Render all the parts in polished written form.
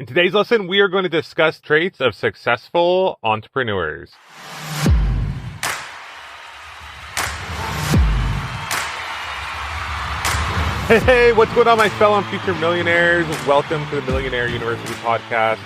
In today's lesson, we are going to discuss traits of successful entrepreneurs. Hey, what's going on, my fellow and future millionaires? Welcome to the Millionaire University Podcast.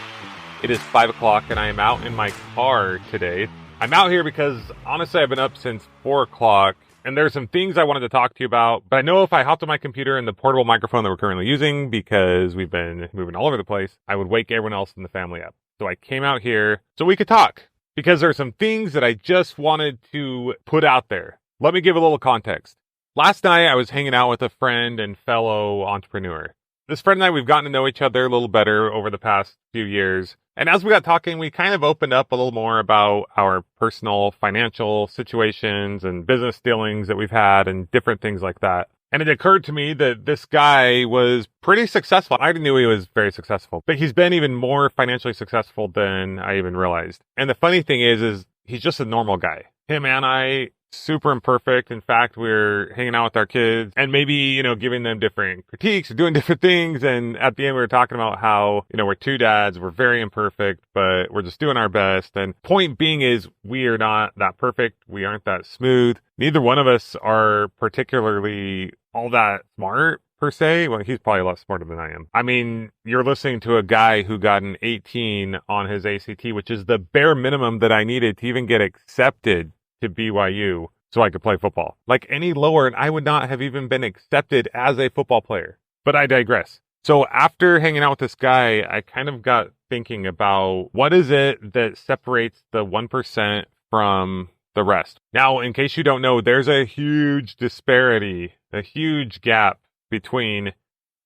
It is 5 o'clock and I am out in my car today. I'm out here because, honestly, I've been up since 4 o'clock. And there's some things I wanted to talk to you about, but I know if I hopped on my computer and the portable microphone that we're currently using, because we've been moving all over the place, I would wake everyone else in the family up. So I came out here so we could talk, because there's some things that I just wanted to put out there. Let me give a little context. Last night, I was hanging out with a friend and fellow entrepreneur. This friend and I, we've gotten to know each other a little better over the past few years. And as we got talking, we kind of opened up a little more about our personal financial situations and business dealings that we've had and different things like that. And it occurred to me that this guy was pretty successful. I already knew he was very successful, but he's been even more financially successful than I even realized. And the funny thing is he's just a normal guy. Him and I, super imperfect. In fact, we're hanging out with our kids and maybe, giving them different critiques or doing different things. And at the end, we were talking about how, we're two dads, we're very imperfect, but we're just doing our best. And point being is we are not that perfect. We aren't that smooth. Neither one of us are particularly all that smart per se. Well, he's probably a lot smarter than I am. I mean, you're listening to a guy who got an 18 on his ACT, which is the bare minimum that I needed to even get accepted to BYU so I could play football. Like any lower, and I would not have even been accepted as a football player. But I digress. So after hanging out with this guy, I kind of got thinking about what is it that separates the 1% from the rest. Now, in case you don't know, there's a huge disparity, a huge gap between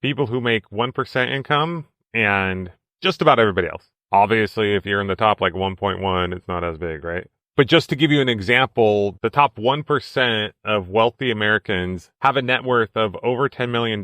people who make 1% income and just about everybody else. Obviously, if you're in the top like 1.1, it's not as big, right? But just to give you an example, the top 1% of wealthy Americans have a net worth of over $10 million,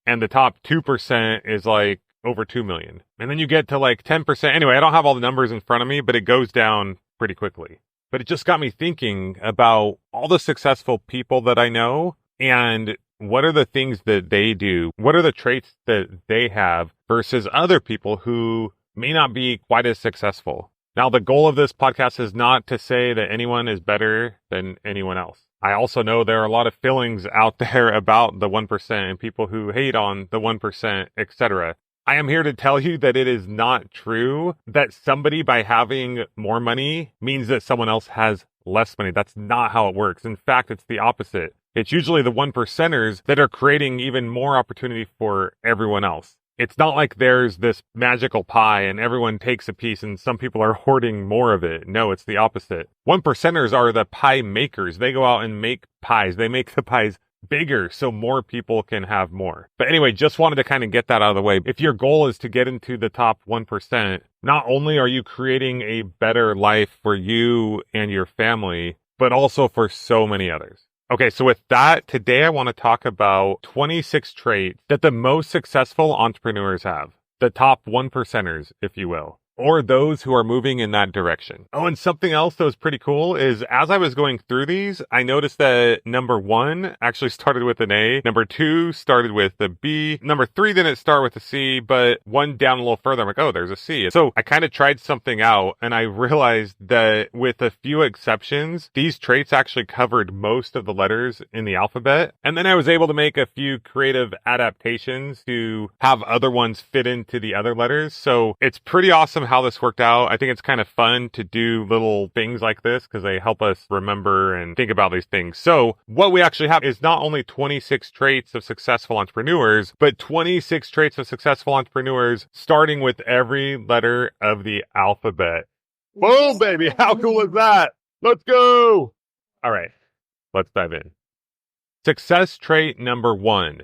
and the top 2% is like over $2 million. And then you get to like 10%. Anyway, I don't have all the numbers in front of me, but it goes down pretty quickly. But it just got me thinking about all the successful people that I know and what are the things that they do? What are the traits that they have versus other people who may not be quite as successful? Now, the goal of this podcast is not to say that anyone is better than anyone else. I also know there are a lot of feelings out there about the 1% and people who hate on the 1%, etc. I am here to tell you that it is not true that somebody by having more money means that someone else has less money. That's not how it works. In fact, it's the opposite. It's usually the 1%ers that are creating even more opportunity for everyone else. It's not like there's this magical pie and everyone takes a piece and some people are hoarding more of it. No, it's the opposite. 1%ers are the pie makers. They go out and make pies. They make the pies bigger so more people can have more. But anyway, just wanted to kind of get that out of the way. If your goal is to get into the top 1%, not only are you creating a better life for you and your family, but also for so many others. Okay, so with that, today I want to talk about 26 traits that the most successful entrepreneurs have. The top 1%ers, if you will. Or those who are moving in that direction. Oh, and something else that was pretty cool is as I was going through these, I noticed that number 1 actually started with an A. Number 2 started with a B. Number 3 didn't start with a C, but one down a little further, I'm like, oh, there's a C. So I kind of tried something out and I realized that with a few exceptions, these traits actually covered most of the letters in the alphabet. And then I was able to make a few creative adaptations to have other ones fit into the other letters. So it's pretty awesome how this worked out. I think it's kind of fun to do little things like this because they help us remember and think about these things. So what we actually have is not only 26 traits of successful entrepreneurs, but 26 traits of successful entrepreneurs starting with every letter of the alphabet. Boom, baby. How cool is that? Let's go. All right, let's dive in. Success trait number 1,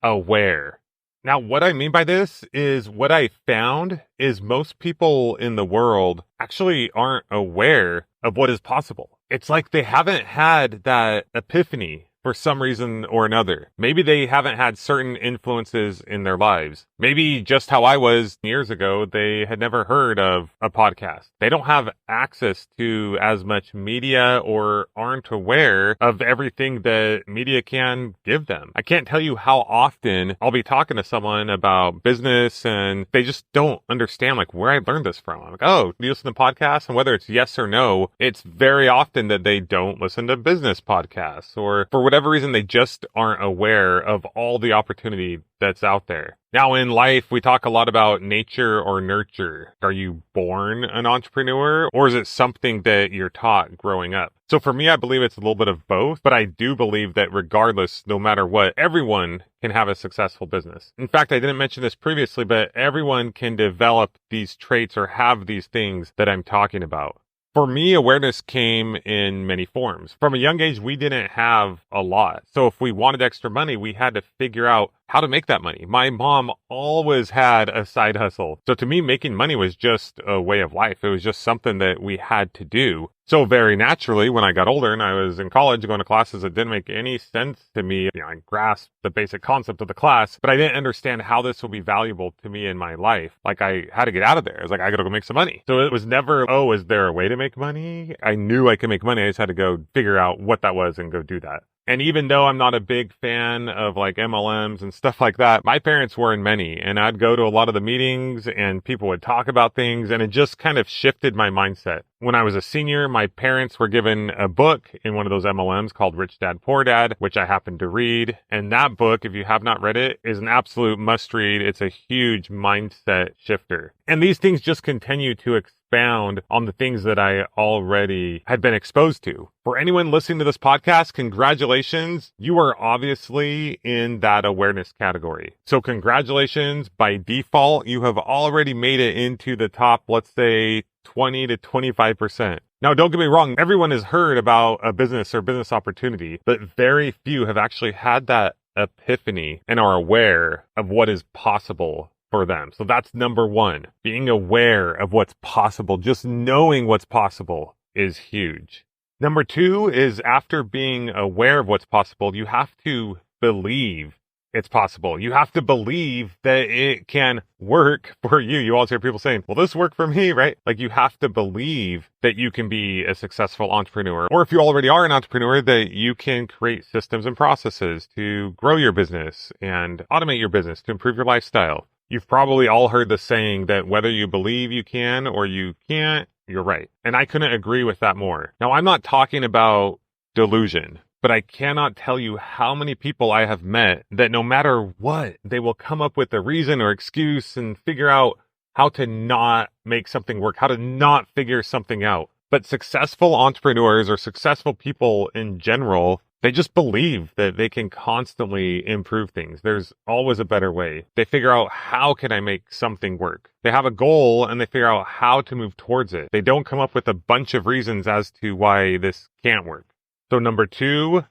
aware. Now, what I mean by this is what I found is most people in the world actually aren't aware of what is possible. It's like they haven't had that epiphany for some reason or another. Maybe they haven't had certain influences in their lives. Maybe just how I was years ago, they had never heard of a podcast. They don't have access to as much media or aren't aware of everything that media can give them. I can't tell you how often I'll be talking to someone about business and they just don't understand like where I learned this from. I'm like, oh, do you listen to podcasts? And whether it's yes or no, it's very often that they don't listen to business podcasts, or for whatever reason, they just aren't aware of all the opportunity that's out there. Now in life, we talk a lot about nature or nurture. Are you born an entrepreneur, or is it something that you're taught growing up? So for me, I believe it's a little bit of both, but I do believe that regardless, no matter what, everyone can have a successful business. In fact, I didn't mention this previously, but everyone can develop these traits or have these things that I'm talking about. For me, awareness came in many forms. From a young age, we didn't have a lot. So if we wanted extra money, we had to figure out how to make that money. My mom always had a side hustle. So to me, making money was just a way of life. It was just something that we had to do. So very naturally, when I got older and I was in college going to classes that didn't make any sense to me, I grasped the basic concept of the class, but I didn't understand how this would be valuable to me in my life. Like I had to get out of there. I was like, I got to go make some money. So it was never, oh, is there a way to make money? I knew I could make money. I just had to go figure out what that was and go do that. And even though I'm not a big fan of like MLMs and stuff like that, my parents were in many, and I'd go to a lot of the meetings and people would talk about things, and it just kind of shifted my mindset. When I was a senior, my parents were given a book in one of those MLMs called Rich Dad, Poor Dad, which I happened to read. And that book, if you have not read it, is an absolute must read. It's a huge mindset shifter. And these things just continue to expound on the things that I already had been exposed to. For anyone listening to this podcast, congratulations. You are obviously in that awareness category. So congratulations. By default, you have already made it into the top, let's say, 20 to 25%. Now, don't get me wrong. Everyone has heard about a business or business opportunity, but very few have actually had that epiphany and are aware of what is possible for them. So that's number one. Being aware of what's possible, just knowing what's possible is huge. Number two is after being aware of what's possible, you have to believe it's possible. You have to believe that it can work for you. You always hear people saying, well, this worked for me, right? Like you have to believe that you can be a successful entrepreneur. Or if you already are an entrepreneur, that you can create systems and processes to grow your business and automate your business to improve your lifestyle. You've probably all heard the saying that whether you believe you can or you can't, you're right. And I couldn't agree with that more. Now, I'm not talking about delusion, but I cannot tell you how many people I have met that no matter what, they will come up with a reason or excuse and figure out how to not make something work, how to not figure something out. But successful entrepreneurs or successful people in general, they just believe that they can constantly improve things. There's always a better way. They figure out, how can I make something work? They have a goal and they figure out how to move towards it. They don't come up with a bunch of reasons as to why this can't work. So number two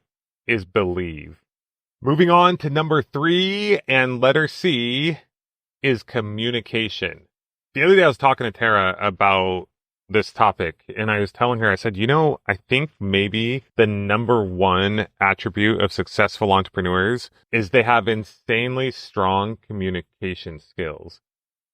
is believe. Moving on to number three and letter C is communication. The other day I was talking to Tara about this topic and I was telling her, I said, I think maybe the number one attribute of successful entrepreneurs is they have insanely strong communication skills.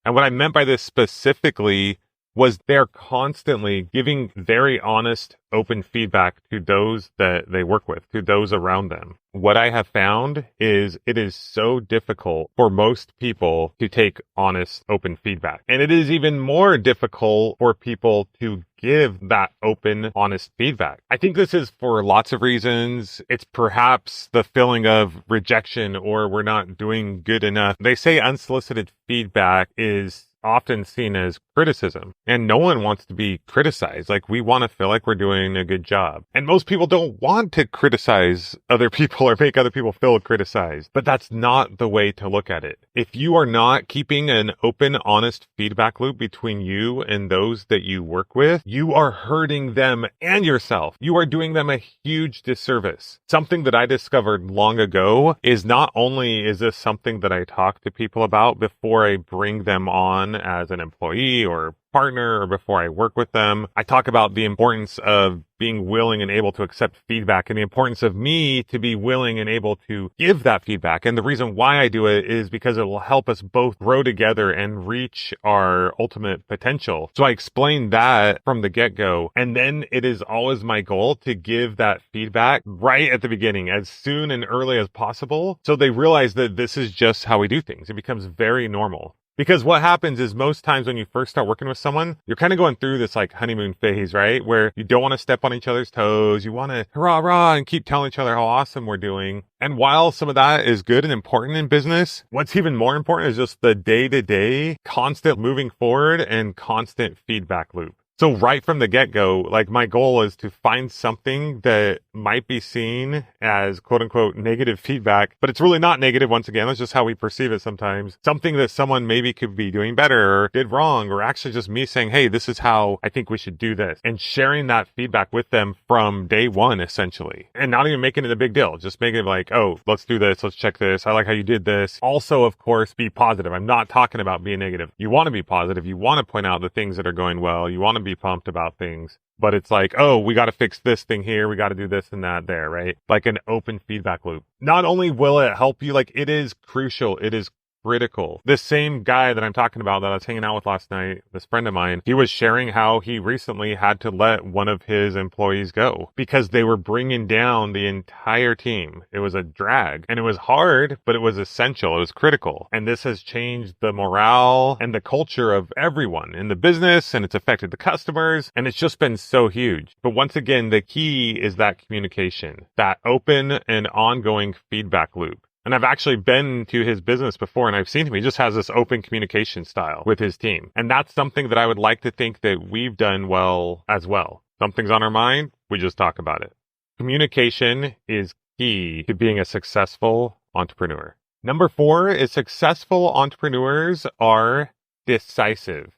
And what I meant by this specifically was they're constantly giving very honest, open feedback to those that they work with, to those around them. What I have found is it is so difficult for most people to take honest, open feedback. And it is even more difficult for people to give that open, honest feedback. I think this is for lots of reasons. It's perhaps the feeling of rejection or we're not doing good enough. They say unsolicited feedback is often seen as criticism, and no one wants to be criticized. Like, we want to feel like we're doing a good job. And most people don't want to criticize other people or make other people feel criticized, but that's not the way to look at it. If you are not keeping an open, honest feedback loop between you and those that you work with, you are hurting them and yourself. You are doing them a huge disservice. Something that I discovered long ago is not only is this something that I talk to people about before I bring them on someone as an employee or partner or before I work with them. I talk about the importance of being willing and able to accept feedback and the importance of me to be willing and able to give that feedback. And the reason why I do it is because it will help us both grow together and reach our ultimate potential. So I explain that from the get-go. And then it is always my goal to give that feedback right at the beginning, as soon and early as possible. So they realize that this is just how we do things. It becomes very normal. Because what happens is most times when you first start working with someone, you're kind of going through this like honeymoon phase, right? Where you don't want to step on each other's toes. You want to hurrah, hurrah, and keep telling each other how awesome we're doing. And while some of that is good and important in business, what's even more important is just the day-to-day constant moving forward and constant feedback loop. So right from the get-go, like my goal is to find something that might be seen as quote unquote negative feedback, but it's really not negative. Once again, that's just how we perceive it sometimes. Something that someone maybe could be doing better or did wrong, or actually just me saying, hey, this is how I think we should do this, and sharing that feedback with them from day one, essentially, and not even making it a big deal. Just making it like, oh, let's do this. Let's check this. I like how you did this. Also, of course, be positive. I'm not talking about being negative. You want to be positive. You want to point out the things that are going well. You want to be pumped about things, but it's like, oh, we got to fix this thing here. We got to do this and that there, right? Like an open feedback loop. Not only will it help you, like it is crucial. It is critical. This same guy that I'm talking about that I was hanging out with last night, this friend of mine, he was sharing how he recently had to let one of his employees go because they were bringing down the entire team. It was a drag and it was hard, but it was essential. It was critical. And this has changed the morale and the culture of everyone in the business, and it's affected the customers, and it's just been so huge. But once again, the key is that communication, that open and ongoing feedback loop. And I've actually been to his business before and I've seen him. He just has this open communication style with his team. And that's something that I would like to think that we've done well as well. Something's on our mind, we just talk about it. Communication is key to being a successful entrepreneur. Number 4 is successful entrepreneurs are decisive.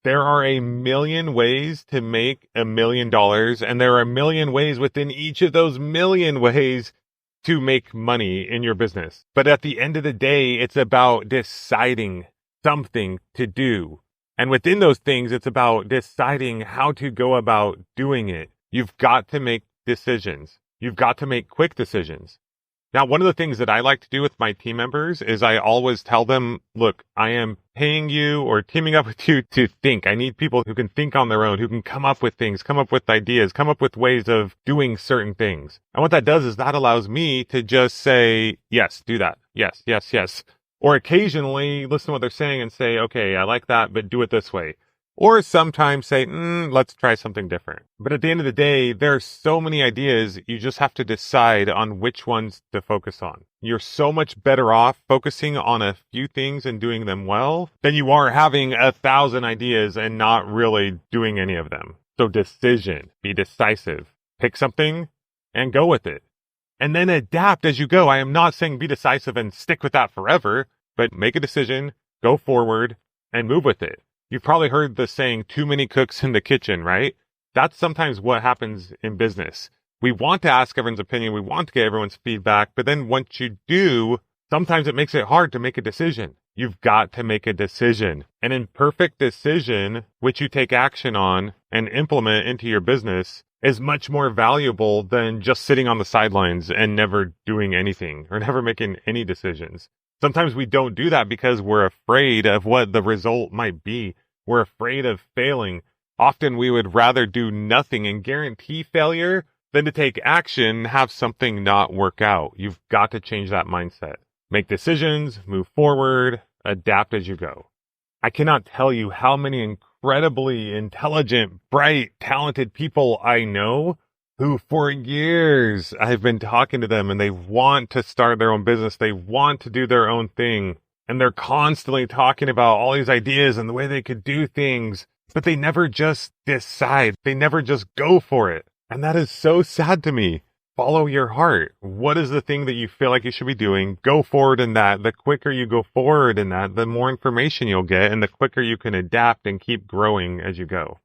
There are a million ways to make $1 million, and there are a million ways within each of those million ways to make money in your business. But at the end of the day, it's about deciding something to do. And within those things, it's about deciding how to go about doing it. You've got to make decisions. You've got to make quick decisions. Now, one of the things that I like to do with my team members is I always tell them, look, I am paying you or teaming up with you to think. I need people who can think on their own, who can come up with things, come up with ideas, come up with ways of doing certain things. And what that does is that allows me to just say, yes, do that. Yes, yes, yes. Or occasionally listen to what they're saying and say, okay, I like that, but do it this way. Or sometimes say, let's try something different. But at the end of the day, there are so many ideas, you just have to decide on which ones to focus on. You're so much better off focusing on a few things and doing them well than you are having 1,000 ideas and not really doing any of them. So decision, be decisive, pick something and go with it. And then adapt as you go. I am not saying be decisive and stick with that forever, but make a decision, go forward, and move with it. You've probably heard the saying, too many cooks in the kitchen, right? That's sometimes what happens in business. We want to ask everyone's opinion. We want to get everyone's feedback. But then once you do, sometimes it makes it hard to make a decision. You've got to make a decision. An imperfect decision, which you take action on and implement into your business, is much more valuable than just sitting on the sidelines and never doing anything or never making any decisions. Sometimes we don't do that because we're afraid of what the result might be. We're afraid of failing. Often we would rather do nothing and guarantee failure than to take action and have something not work out. You've got to change that mindset. Make decisions, move forward, adapt as you go. I cannot tell you how many incredibly intelligent, bright, talented people I know who for years I've been talking to them and they want to start their own business. They want to do their own thing. And they're constantly talking about all these ideas and the way they could do things, but they never just decide. They never just go for it. And that is so sad to me. Follow your heart. What is the thing that you feel like you should be doing? Go forward in that. The quicker you go forward in that, the more information you'll get and the quicker you can adapt and keep growing as you go.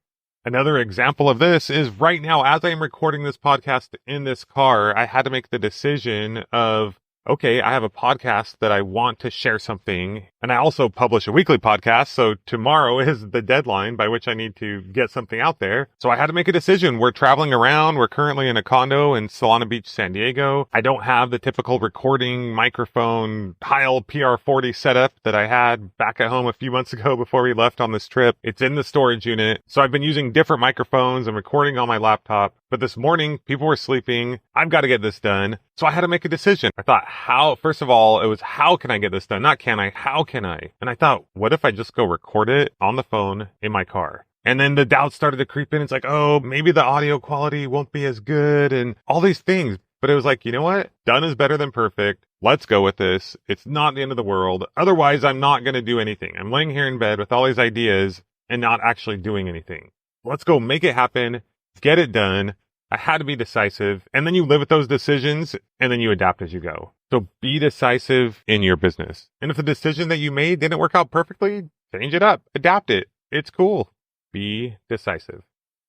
Another example of this is right now, as I'm recording this podcast in this car, I had to make the decision of, okay, I have a podcast that I want to share something And I also publish a weekly podcast, so tomorrow is the deadline by which I need to get something out there. So I had to make a decision. We're traveling around. We're currently in a condo in Solana Beach, San Diego. I don't have the typical recording microphone Heil PR40 setup that I had back at home a few months ago before we left on this trip. It's in the storage unit. So I've been using different microphones and recording on my laptop. But this morning, people were sleeping. I've got to get this done. So I had to make a decision. I thought, first of all, it was how can I get this done? Not can I, how can I? And I thought, what if I just go record it on the phone in my car? And then the doubts started to creep in. It's like, oh, maybe the audio quality won't be as good and all these things. But it was like, you know what? Done is better than perfect. Let's go with this. It's not the end of the world. Otherwise, I'm not going to do anything. I'm laying here in bed with all these ideas and not actually doing anything. Let's go make it happen. Get it done. I had to be decisive. And then you live with those decisions and then you adapt as you go. So be decisive in your business. And if the decision that you made didn't work out perfectly, change it up, adapt it. It's cool. Be decisive.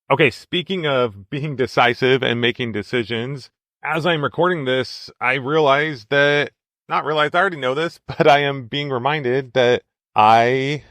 Okay, speaking of being decisive and making decisions, as I'm recording this, I already know this, but I am being reminded that I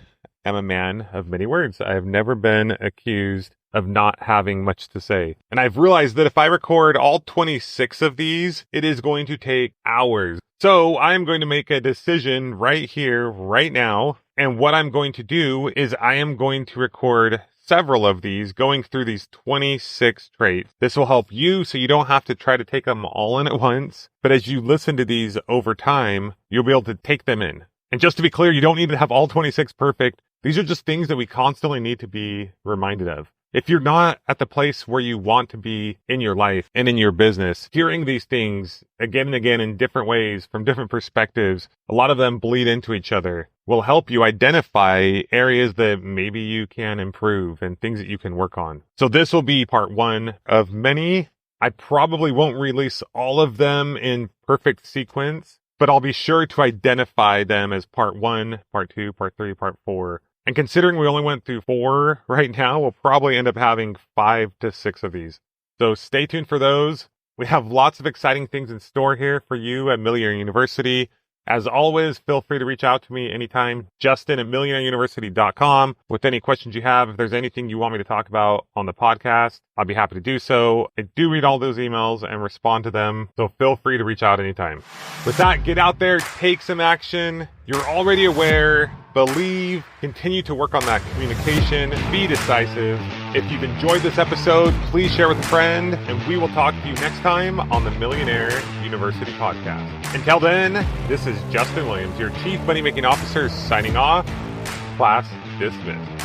am a man of many words. I have never been accused of not having much to say. And I've realized that if I record all 26 of these, it is going to take hours. So I'm going to make a decision right here, right now. And what I'm going to do is I am going to record several of these going through these 26 traits. This will help you so you don't have to try to take them all in at once. But as you listen to these over time, you'll be able to take them in. And just to be clear, you don't need to have all 26 perfect. These are just things that we constantly need to be reminded of. If you're not at the place where you want to be in your life and in your business, hearing these things again and again in different ways from different perspectives, a lot of them bleed into each other, will help you identify areas that maybe you can improve and things that you can work on. So this will be part one of many. I probably won't release all of them in perfect sequence, but I'll be sure to identify them as part one, part two, part three, part four. And considering we only went through 4 right now, we'll probably end up having 5 to 6 of these. So stay tuned for those. We have lots of exciting things in store here for you at Millionaire University. As always, feel free to reach out to me anytime. Justin at millionaireuniversity.com with any questions you have. If there's anything you want me to talk about on the podcast, I'll be happy to do so. I do read all those emails and respond to them, so feel free to reach out anytime. With that, get out there, take some action. You're already aware, believe, continue to work on that communication, be decisive. If you've enjoyed this episode, please share with a friend, and we will talk to you next time on the Millionaire University Podcast. Until then, this is Justin Williams, your Chief Money Making Officer, signing off. Class dismissed.